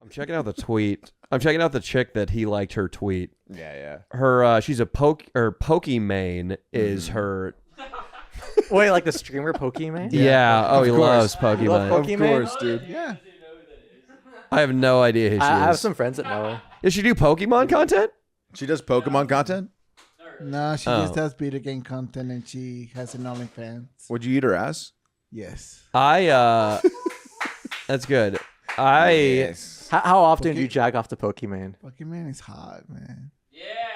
I'm checking out the tweet. I'm checking out the chick that he liked her tweet. Yeah. Her, she's a Pokimane is her. Wait, like the streamer Pokimane? Yeah. Oh, he loves Pokimane. You love Pokimane? Of course, dude. Yeah. I have no idea who she is. I have some friends that know her. Does she do Pokemon content? She does Pokemon content? No, she just does video game content and she has an OnlyFans. Would you eat her ass? Yes. That's good. How often do you jack off to Pokimane? Pokimane is hot, man.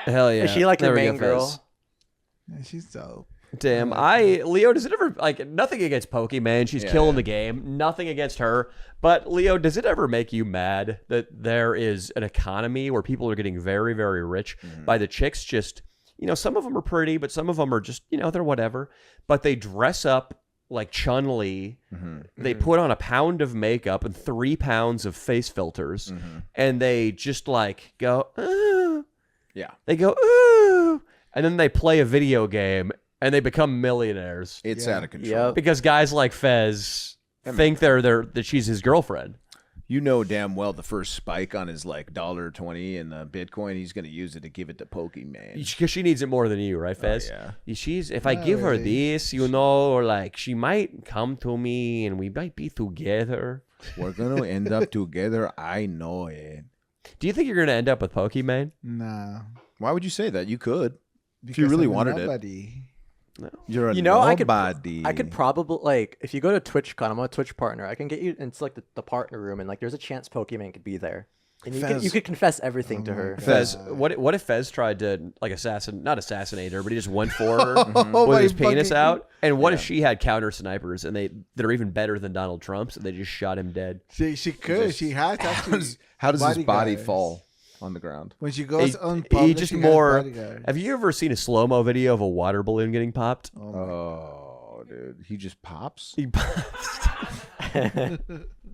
Hell yeah. Is she like There your we go, main Fez. girl? Yeah, she's dope. Damn, Leo, does it ever, like, nothing against Pokimane, she's killing the game, nothing against her, but Leo, does it ever make you mad that there is an economy where people are getting very, very rich by the chicks just, you know, some of them are pretty, but some of them are just, you know, they're whatever, but they dress up like Chun-Li, they put on a pound of makeup and 3 pounds of face filters, and they just, like, go, ooh. Yeah. They go, ooh, and then they play a video game, and they become millionaires. It's out of control. Yep. Because guys like Fez think that she's his girlfriend. You know damn well the first spike on his like $1.20 in the Bitcoin, he's gonna use it to give it to Pokimane. Because she needs it more than you, right, Fez? yeah. If I give her this, you know, or like she might come to me and we might be together. We're gonna end up together. I know it. Do you think you're gonna end up with Pokimane? No. Why would you say that? You could. Because If you really I'm a wanted nobody. You're a You know, I nobody. could probably, like, if you go to TwitchCon, I'm a Twitch partner, I can get you into, like, the partner room, and, like, there's a chance Pokimane could be there. And you could confess everything to her. Fez, what if Fez tried to like not assassinate her, but he just went for her Oh, with my his penis fucking- out? And what if she had counter snipers and that are even better than Donald Trump's and they just shot him dead? She could. She has actually. How does his body bodyguards. fall on the ground? When she goes He unpublished, just she has more. bodyguards. Have you ever seen a slow-mo video of a water balloon getting popped? Oh, dude, he just pops, He pops.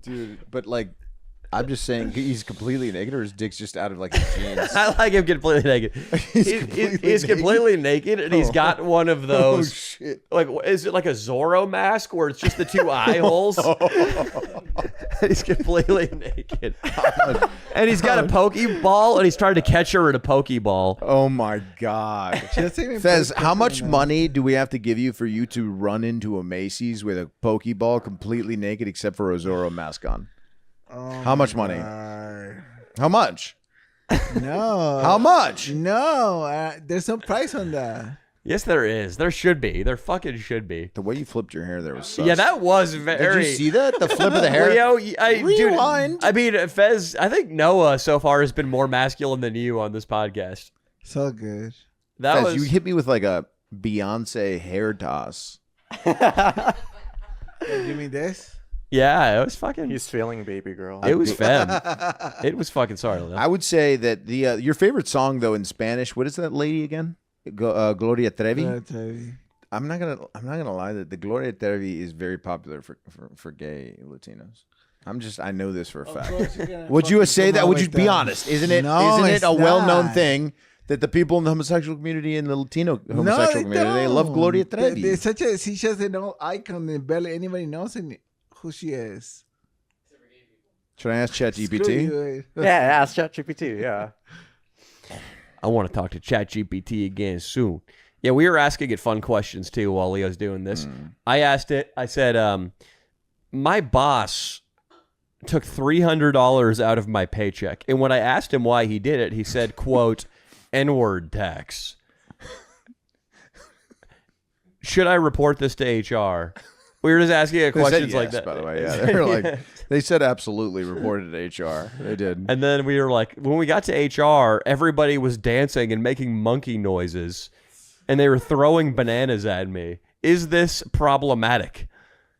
dude. But like, I'm just saying, he's completely naked, or his dick's just out of like his jeans. I like him completely naked. He's completely naked, and he's got one of those. Oh shit! Like, is it like a Zorro mask where it's just the 2 eye holes? And he's completely naked. And he's got a Pokeball, and he's trying to catch her in a Pokeball. Oh my god! Fez, how much money do we have to give you for you to run into a Macy's with a Pokeball completely naked except for a Zorro mask on? How much money? How much? No. How much? No. There's no price on that. Yes, there is. There should be. There fucking should be. The way you flipped your hair there was sus. Yeah, that was very. Did you see that? The flip of the hair? Leo, Rewind. Dude, I mean, Fez, I think Noah so far has been more masculine than you on this podcast. So good. That Fez, was. you hit me with like a Beyonce hair toss. You mean this? Yeah, it was fucking. He's feeling baby girl. It was fem. It was fucking sorry, Leo. I would say that the your favorite song though in Spanish. What is that lady again? Gloria Trevi. I'm not gonna lie that the Gloria Trevi is very popular for gay Latinos. I know this for a fact. Would you say that? Would you be honest? Isn't it? No, isn't it it's a well-known not. thing that the people in the homosexual community and the Latino homosexual community they love Gloria Trevi? They're such a she's just an old icon and barely anybody knows who she is. Should I ask Screw ChatGPT? you. Yeah, ask ChatGPT, yeah. I want to talk to ChatGPT again soon. Yeah, we were asking it fun questions too while Leo's doing this. I asked it. I said, my boss took $300 out of my paycheck, and when I asked him why he did it, he said, "quote N-word tax." Should I report this to HR? We were just asking it They said questions yes, like that. by the way. Yeah, they were like, they said absolutely reported to HR. They did. And then we were like, when we got to HR, everybody was dancing and making monkey noises, and they were throwing bananas at me. Is this problematic?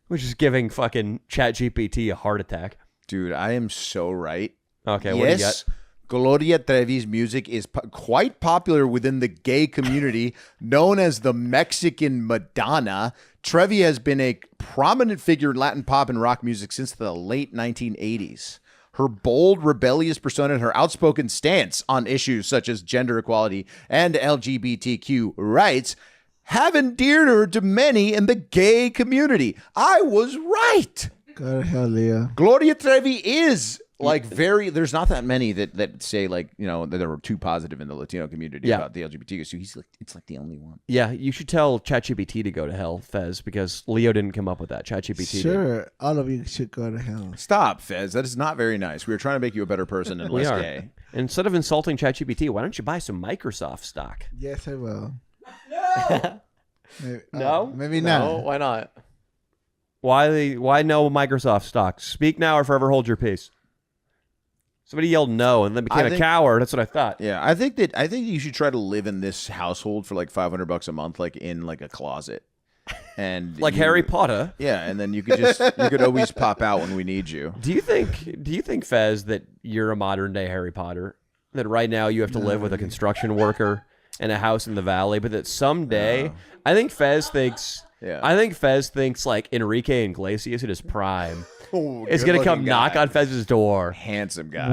Which is giving fucking ChatGPT a heart attack. Dude, I am so right. Okay, what do you got? Gloria Trevi's music is quite popular within the gay community, known as the Mexican Madonna. Trevi has been a prominent figure in Latin pop and rock music since the late 1980s. Her bold, rebellious persona and her outspoken stance on issues such as gender equality and LGBTQ rights have endeared her to many in the gay community. I was right. Go to hell, Leo. Gloria Trevi is Like there's not that many that say like that they were too positive in the Latino community about the LGBTQ. So it's like the only one. Yeah, you should tell ChatGPT to go to hell, Fez, because Leo didn't come up with that. ChatGPT. Sure, all of you should go to hell. Stop, Fez. That is not very nice. We were trying to make you a better person and less gay. Instead of insulting ChatGPT, why don't you buy some Microsoft stock? Yes, I will. No. Maybe, No? maybe No, not. why not? Why no Microsoft stock? Speak now or forever hold your peace. Somebody yelled no and then became a coward. That's what I thought. Yeah, I think you should try to live in this household for like $500 a month, like in like a closet, and Like Harry Potter. Yeah, and then you could always pop out when we need you. Do you think Fez that you're a modern day Harry Potter? That right now you have to live with a construction worker in a house in the valley, but that someday I think Fez thinks like Enrique Iglesias at his prime is going to come knock on Fez's door. Handsome guy.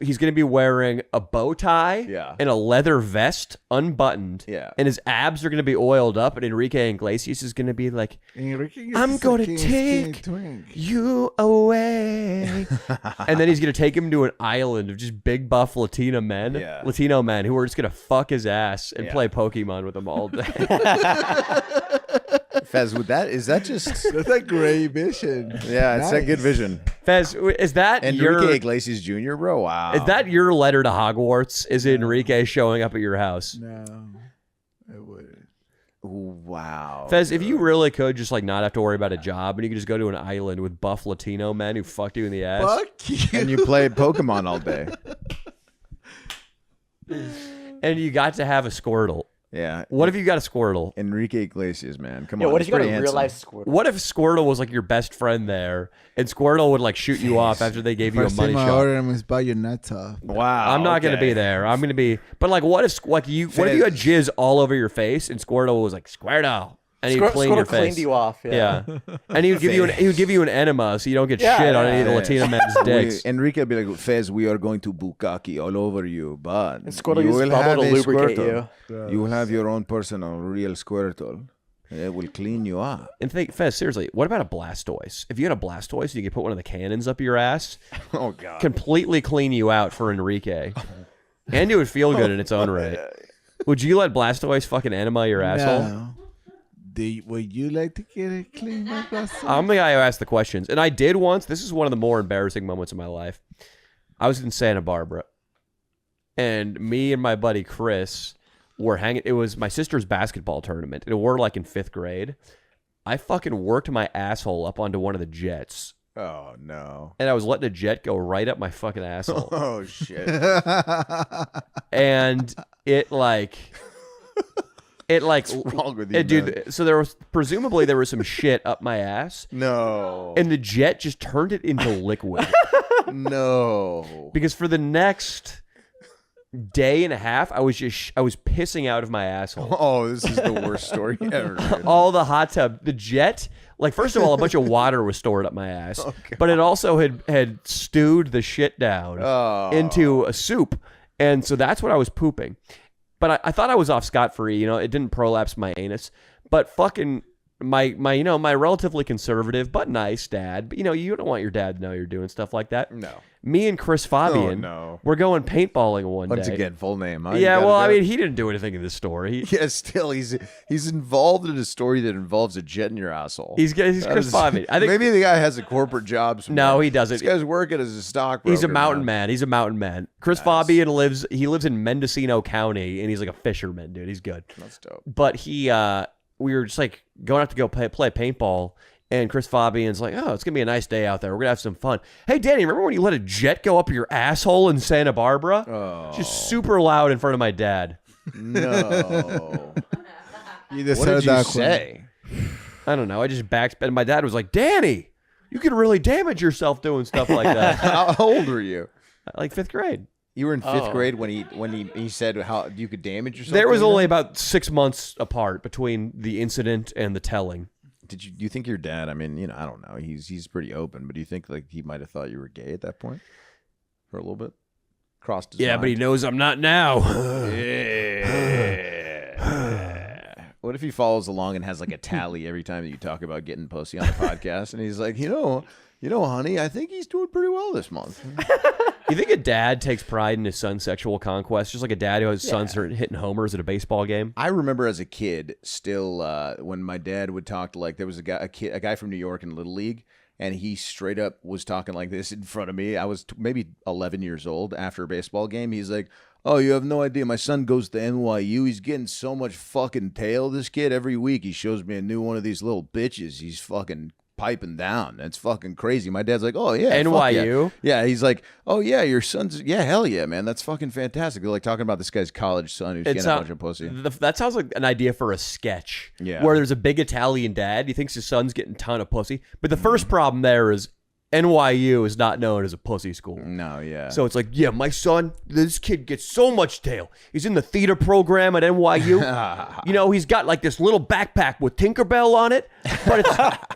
He's going to be wearing a bow tie and a leather vest unbuttoned. Yeah. And his abs are going to be oiled up. And Enrique Iglesias is going to be like, I'm going to take you away. And then he's going to take him to an island of just big buff Latino men who are just going to fuck his ass and play Pokimane with him all day. Fez, is that just... That's a great vision. Yeah, it's a good vision. Fez, is that Enrique Iglesias Jr., bro? Wow. Is that your letter to Hogwarts? Is Enrique showing up at your house? No, it wouldn't. Wow. Fez, if you really could just like not have to worry about a job and you could just go to an island with buff Latino men who fucked you in the ass. Fuck you. And you play Pokemon all day. And you got to have a Squirtle. Yeah. What if you got a Squirtle? Enrique Iglesias, man. Come Yeah, on. what if you got a pretty real life handsome. Squirtle? What if Squirtle was like your best friend there and Squirtle would like shoot you off after they gave you a First money thing I shot? order him is buy your nuts off. Wow. I'm not going to be there. I'm going to be, but like what if what if you had jizz all over your face and Squirtle was like, Squirtle, and he'd clean your face. Cleaned you off. Yeah. And he would give you an enema so you don't get shit on any of the Latino men's dicks. Enrique would be like, Fez, we are going to bukkake all over you, but And Squirtle uses bubble to lubricate you. You will have your own personal real Squirtle. It will clean you up. And think, Fez, seriously, what about a Blastoise? If you had a Blastoise, you could put one of the cannons up your ass. Oh, God. Completely clean you out for Enrique. And it would feel good in its own right. Would you let Blastoise fucking enema your asshole? No. Would you like to get it clean, my Blastoise? I'm the guy who asked the questions. And I did once. This is one of the more embarrassing moments of my life. I was in Santa Barbara. And me and my buddy Chris were hanging. It was my sister's basketball tournament. And we're like in 5th grade. I fucking worked my asshole up onto one of the jets. Oh, no. And I was letting a jet go right up my fucking asshole. Oh, shit. And it like... What's wrong with you, dude? So there was some shit up my ass. No. And the jet just turned it into liquid. No. Because for the next day and a half, I was pissing out of my asshole. Oh, this is the worst story ever. Dude. All the hot tub, the jet. Like, first of all, a bunch of water was stored up my ass, but it also had stewed the shit down into a soup, and so that's what I was pooping. But I thought I was off scot-free, you know, it didn't prolapse my anus. But fucking my relatively conservative but nice dad, but you don't want your dad to know you're doing stuff like that. No. Me and Chris Fabian we're going paintballing one day. Once again, full name. Huh? Yeah, well, I mean, he didn't do anything in this story. Yeah, still, he's involved in a story that involves a jet in your asshole. He's Chris Fabian. I think maybe the guy has a corporate job somewhere. No, he doesn't. This guy's working as a stockbroker. He's a mountain man. He's a mountain man. Chris Fabian lives in Mendocino County, and he's like a fisherman, dude. He's good. That's dope. But we were just like going out to go play paintball. And Chris Fabian's like, oh, it's going to be a nice day out there. We're going to have some fun. Hey, Danny, remember when you let a jet go up your asshole in Santa Barbara? Oh. Just super loud in front of my dad. No. What did you say? I don't know. I just backsped. And my dad was like, Danny, you could really damage yourself doing stuff like that. How old were you? Like 5th grade. You were in 5th grade when he said how you could damage yourself? There was only about 6 months apart between the incident and the telling. Do you think your dad? I mean, I don't know. He's pretty open, but do you think like he might have thought you were gay at that point for a little bit? Crossed his mind? But he knows I'm not now. Yeah. What if he follows along and has like a tally every time that you talk about getting pussy on the podcast, and he's like, you know, honey, I think he's doing pretty well this month. You think a dad takes pride in his son's sexual conquest, just like a dad who has sons are hitting homers at a baseball game? I remember as a kid, still when my dad would talk to like there was a guy from New York in Little League, and he straight up was talking like this in front of me. I was maybe 11 years old after a baseball game. He's like, "Oh, you have no idea. My son goes to NYU. He's getting so much fucking tail. This kid every week he shows me a new one of these little bitches. He's fucking piping down. That's fucking crazy." My dad's like, "Oh yeah, NYU." Yeah, he's like, "Oh yeah, your son's hell yeah, man. That's fucking fantastic." They're like talking about this guy's college son who's getting a bunch of pussy. That sounds like an idea for a sketch. Yeah. Where there's a big Italian dad. He thinks his son's getting a ton of pussy. But the first problem there is NYU is not known as a pussy school. No, yeah. So it's like, yeah, my son, this kid gets so much tail. He's in the theater program at NYU. You know, he's got like this little backpack with Tinkerbell on it, but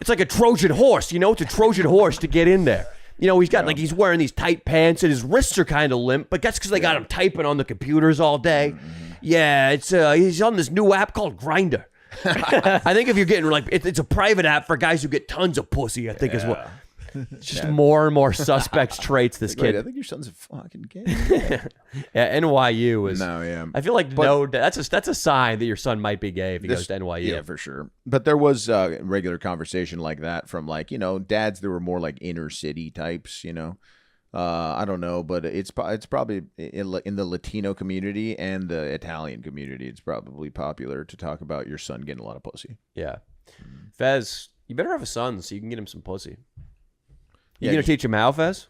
it's like a Trojan horse. You know, it's a Trojan horse to get in there. You know, he's got like, he's wearing these tight pants and his wrists are kind of limp, but that's because they got him typing on the computers all day. Yeah, it's he's on this new app called Grindr. I think if you're getting like, it's a private app for guys who get tons of pussy, I think is what. It's just more and more suspect traits. This kid. I think your son's a fucking gay. Yeah, NYU is. No, yeah. I feel like that's a sign that your son might be gay if he goes to NYU. Yeah, for sure. But there was regular conversation like that from like, you know, dads that were more like inner city types. You know, I don't know, but it's probably in the Latino community and the Italian community. It's probably popular to talk about your son getting a lot of pussy. Yeah, Fez, you better have a son so you can get him some pussy. You Yeah, gonna teach him how, Fez?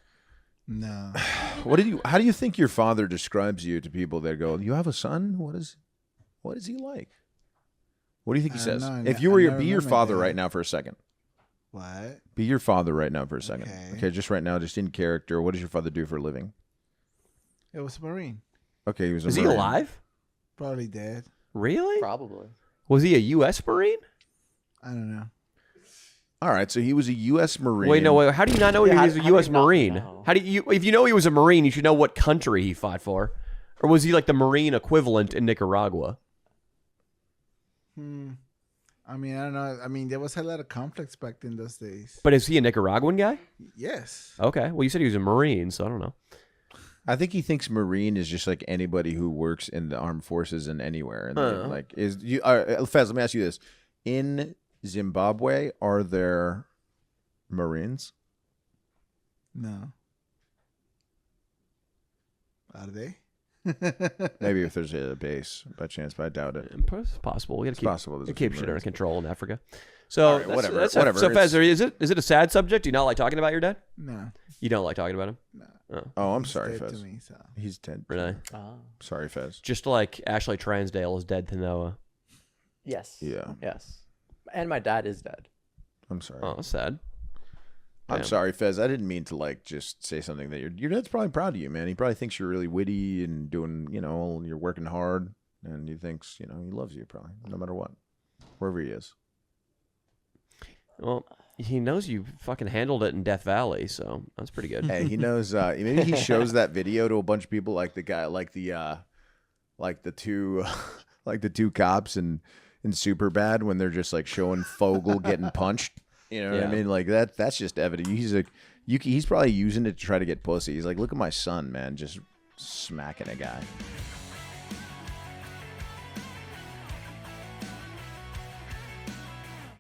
No. How do you think your father describes you to people that go, "You have a son? What is he like?" What do you think he says? If you were be your father right now for a second. What? Be your father right now for a second. Okay. Okay, just right now, just in character. What does your father do for a living? It was a Marine. Okay, he was. Is he alive? Probably dead. Really? Probably. Was he a U.S. Marine? I don't know. All right, so he was a U.S. Marine. Wait, no, wait. How do you not know he was a how U.S. do you not Marine? know? How do you? If you know he was a Marine, you should know what country he fought for, or was he like the Marine equivalent in Nicaragua? I mean, I don't know. I mean, there was a lot of conflicts back in those days. But is he a Nicaraguan guy? Yes. Okay. Well, you said he was a Marine, so I don't know. I think he thinks Marine is just like anybody who works in the armed forces and anywhere. And like, Fez, let me ask you this: in Zimbabwe, are there Marines? No. Are they? Maybe if there's a base by chance, but I doubt it. It's possible. We got to possible there's a keep few shit under Marines. control in Africa. So All right, whatever. So Fez, is it a sad subject? Do you not like talking about your dad? No. You don't like talking about him? No. Oh, I'm sorry, Dead Fez. to me, so. He's dead. Really? Sorry, Fez. Just like Ashley Transdale is dead to Noah. Yes. Yeah. Yes. And my dad is dead. I'm sorry. Oh, that's sad. I'm Damn. sorry, Fez. I didn't mean to like just say something that your dad's probably proud of you, man. He probably thinks you're really witty and doing, you know, you're working hard, and he thinks, you know, he loves you probably no matter what, wherever he is. Well, he knows you fucking handled it in Death Valley, so that's pretty good. Hey, he knows. Maybe he shows that video to a bunch of people, like the guy, like the two, like the two cops in Superbad when they're just like showing Fogel getting punched. You know what I mean? Like that's just evident. He's like, he's probably using it to try to get pussy. He's like, look at my son, man, just smacking a guy.